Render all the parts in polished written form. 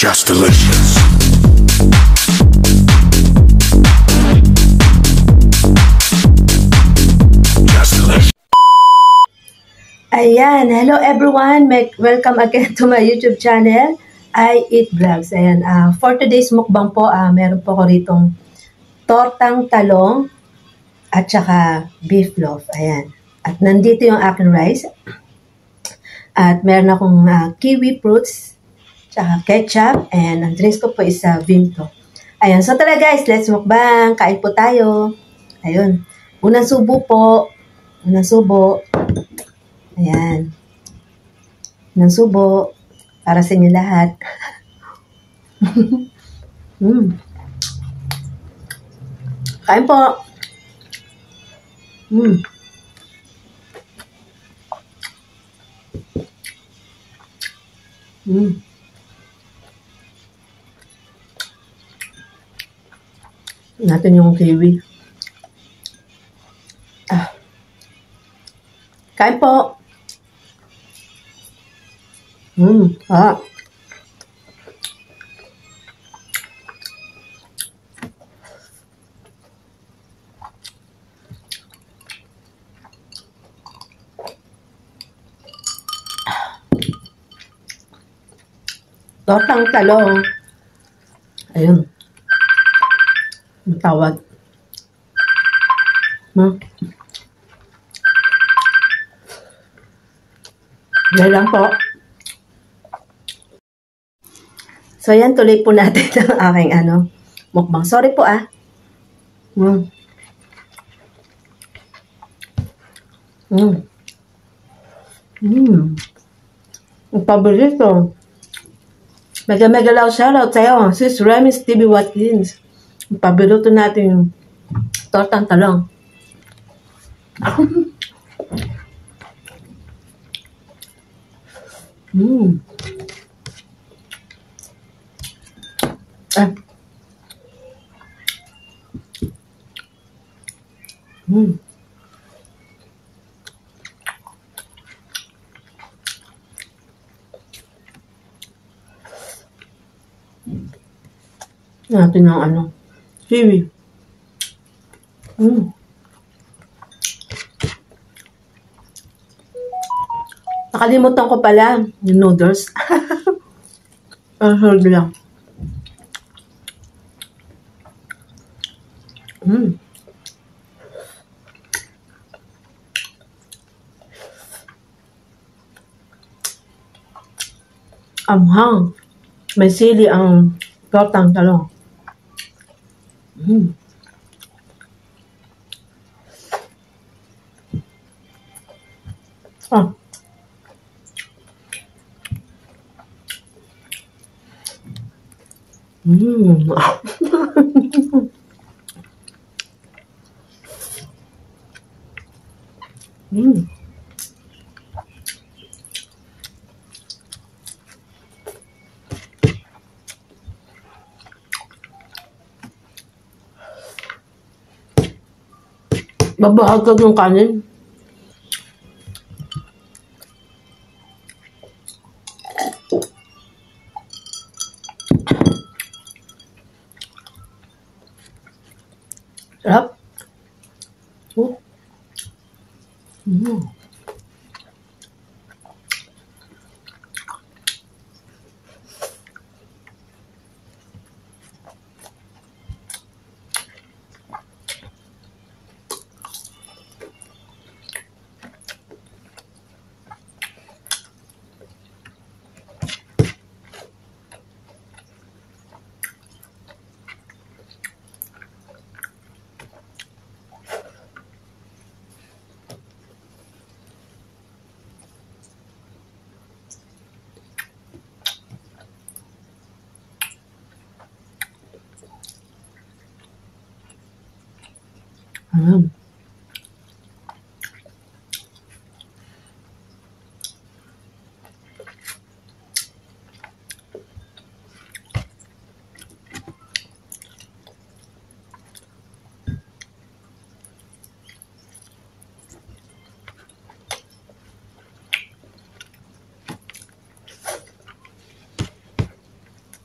Just delicious. Just delicious. Ayan, hello everyone. Welcome again to my YouTube channel, I Eat Vlogs. Ayan, for today's mukbang po, meron po ko ritong tortang talong at saka beef loaf. Ayan. At nandito yung aking rice. At meron akong kiwi fruits, tsaka ketchup, and ang drinks ko po is Vimto. Ayan, so tara guys, let's mukbang. Kain po tayo. Ayun. Unang subo po. Unang subo. Ayan. Unang subo. Para sa inyo lahat. Kain po. Natin yung kiwi. Kain po. Tortang talong. Ayun. Ang tawag. Yan lang po. So, yan. Tuloy po natin ang aking mukbang. Sorry po Ang paborito. Mega loud shoutout sa'yo, Sis Remis TV Watkins. Ang paborito natin yung tortang talong. Natin ng kiwi. Nakalimutan ko pala yung noodles. Hold lang. Amhang. May sili ang tortang talong. Babahagag yung kanin. Sarap.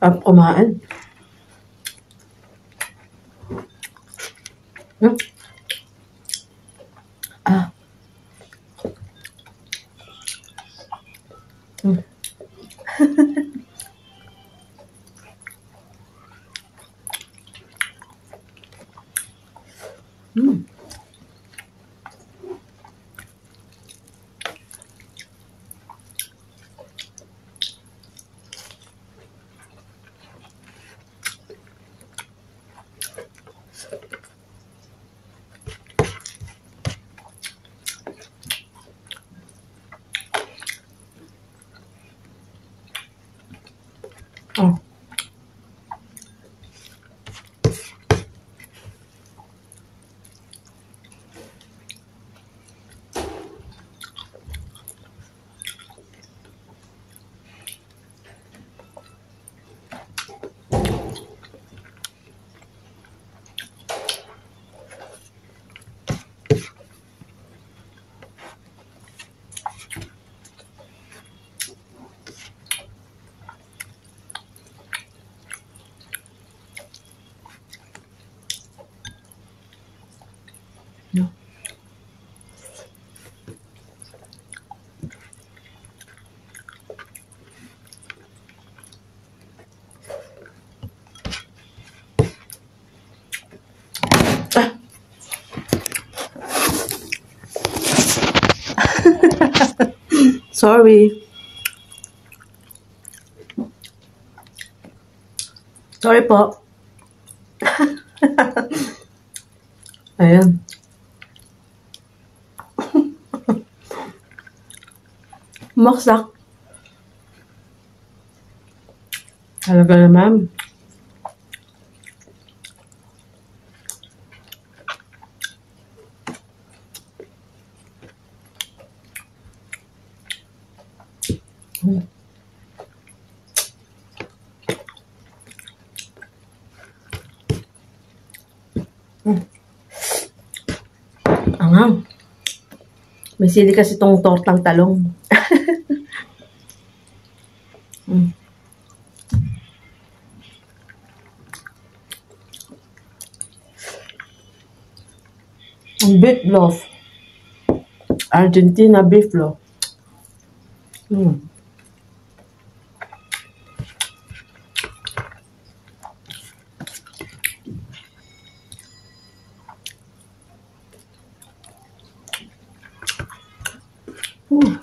Sarap kumain. Hmm? Ah. Hmm. Hmm. Oh. No. Ah. Sorry. Sorry po. Ayan. Maksak. Talaga naman. Hmm. Hmm. Anghang. May sili kasi itong tortang talong. Hmm. Ang beef loaf. Argentina beef loaf. Hmm. Hmm.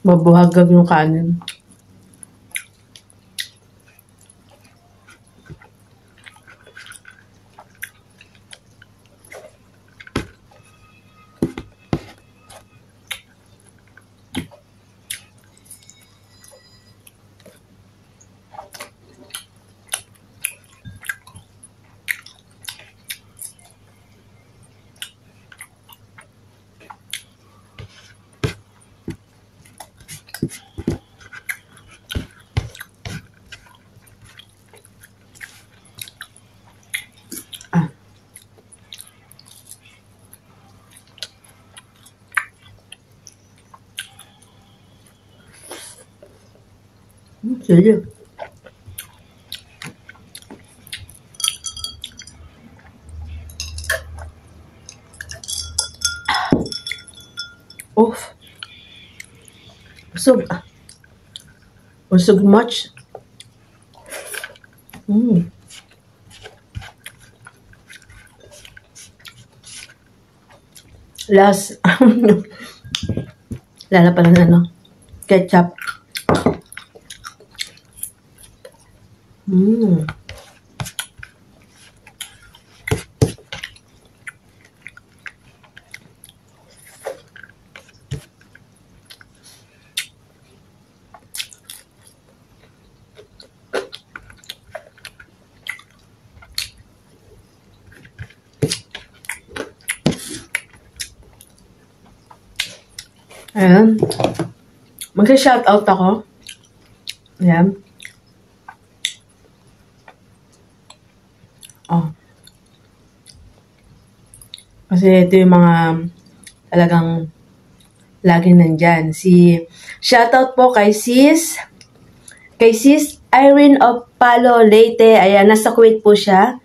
Mabuhagag yung kanin. Ah. Sige. Oof. Busog. Busog much. Mm. Last. Lala pala ng ano. Ketchup. Mm. Ayan. Mag-shoutout ako. Ayan. Oh. Kasi ito yung mga talagang lagi nandyan. Shoutout po kay Sis Irene of Palo, Leyte. Ayan, nasa Kuwait po siya.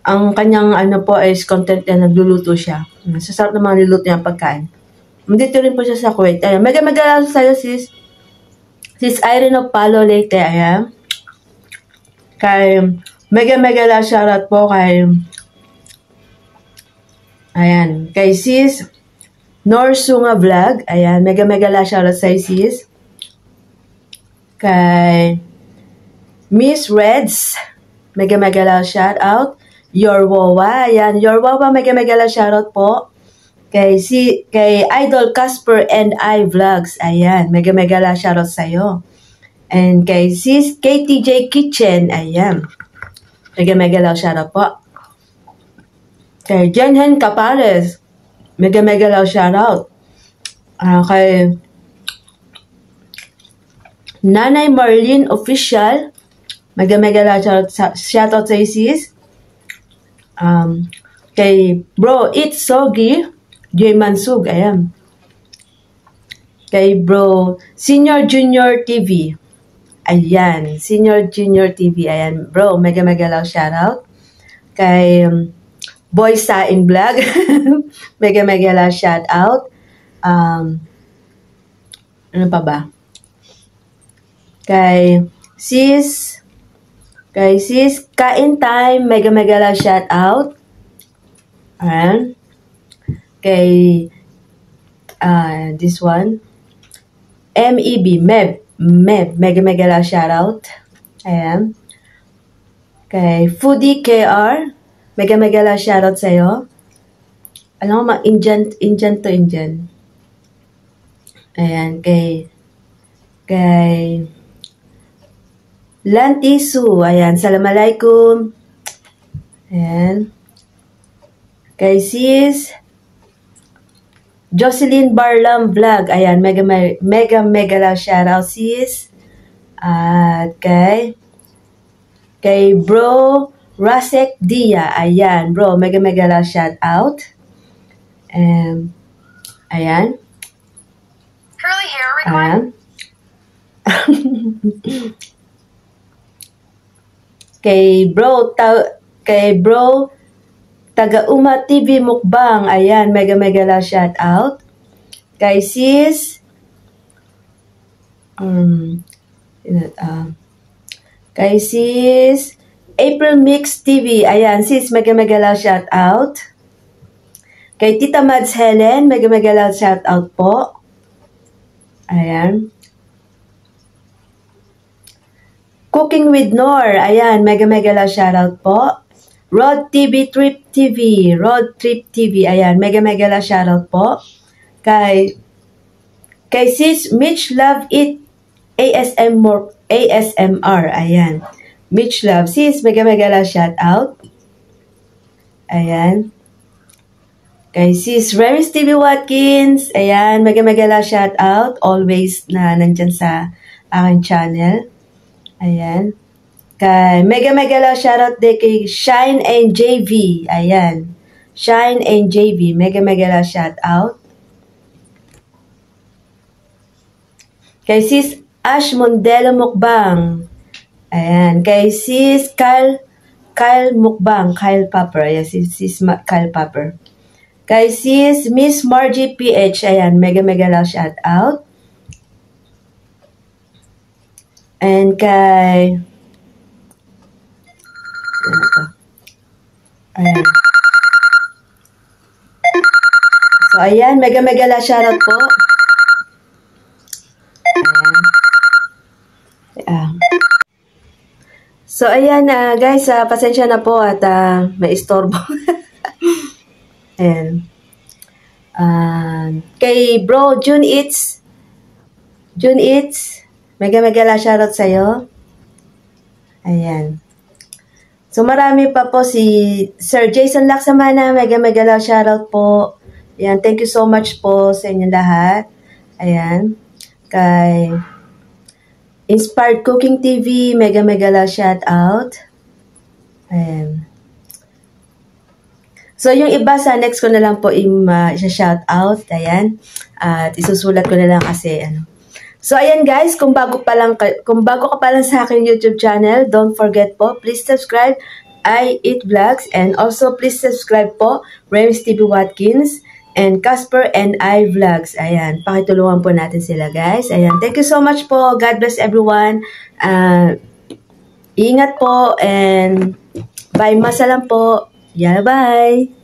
Ang kanyang ano po is content na nagluluto siya. Sasarap na mga niluto niya pagkain. Dito rin po siya sa Kuwait. Ayan, mega sa'yo, Sis Irene of Palo, Leyte. Ayan. Kay mega shoutout po kay Sis Norsunga Vlog. Ayan, mega shoutout sa Sis. Kay Miss Reds, mega shoutout. Your Wawa, ayan, Your Wawa, mega shoutout po. Kay Idol Casper and I Vlogs, ayan, mega shoutout sa'yo. And kay Sis KTJ Kitchen, ayan, mega shoutout po. Kay Jenhen Capares, mega shoutout. Kay Nanay Marlene Official, mega shoutout sa Sis. Kay Bro It's Soggy, J Mansug, ayan. Kay Bro Senior Junior TV, ayan, Senior Junior TV, ayan, bro, mega shoutout. Kay Boy Saing Vlog, mega shoutout. Ano pa ba? Kay Sis Kain Time, mega shoutout. Ayan. Kay this one, Meb, mega shoutout. Ayan. Kay Foodie KR, mega shoutout sa'yo. Alam mo, Indian to Indian. Ayan. Kay Lantisu, ayan, Assalamualaikum. Ayan. Kay Sis Jocelyn Barlam Vlog, ayan, mega shoutout, Sis. At kay Bro Rasek Dia, ayan, bro, mega shoutout. Ayan. Curly hair required. Kay Bro Taga-Uma TV Mukbang, ayan, mega shoutout. Kay Sis April Mix TV, ayan, Sis, mega shoutout. Kay Tita Mads Helen, mega shoutout po. Ayan. Cooking with Nor, ayan, mega shoutout po. Rod Trip TV, ayan, mega shoutout po. Kay Sis Mitch Love It ASMR, ayan. Mitch Love, Sis, mega shoutout. Ayan. Kay Sis Remis TV Watkins, ayan, mega shoutout. Always na nandyan sa aking channel. Ayan. Kay mega shoutout din kay Shine and JV. Ayan. Shine and JV. Mega shoutout. Kay Sis Ash Mondelo Mukbang. Ayan. Kay Sis Kyle Mukbang. Kyle Popper. Ayan. Sis Kyle Popper. Kay Sis Miss Margie PH. Ayan. Mega shoutout. And kay ayan. So, ayan, mega shoutout po. Ayan. So, ayan, guys, pasensya na po at may istorbo. Ayan. Kay Bro June Eats, mega shoutout sa'yo. Ayan. So, marami pa po si Sir Jason Laksamana, mega shoutout po. Ayan, thank you so much po sa inyo lahat. Ayan. Kay Inspired Cooking TV, mega shoutout. Ayan. So, yung iba sa next ko na lang po i-shout out. Ayan. At isusulat ko na lang kasi ano. So, ayan guys, kung bago ka pa lang sa aking YouTube channel, don't forget po, please subscribe, I Eat Vlogs, and also please subscribe po, Rems TV Watkins, and Casper and I Vlogs. Ayan, pakitulungan po natin sila guys. Ayan, thank you so much po. God bless everyone. Ingat po, and bye masalam po. Yeah, bye!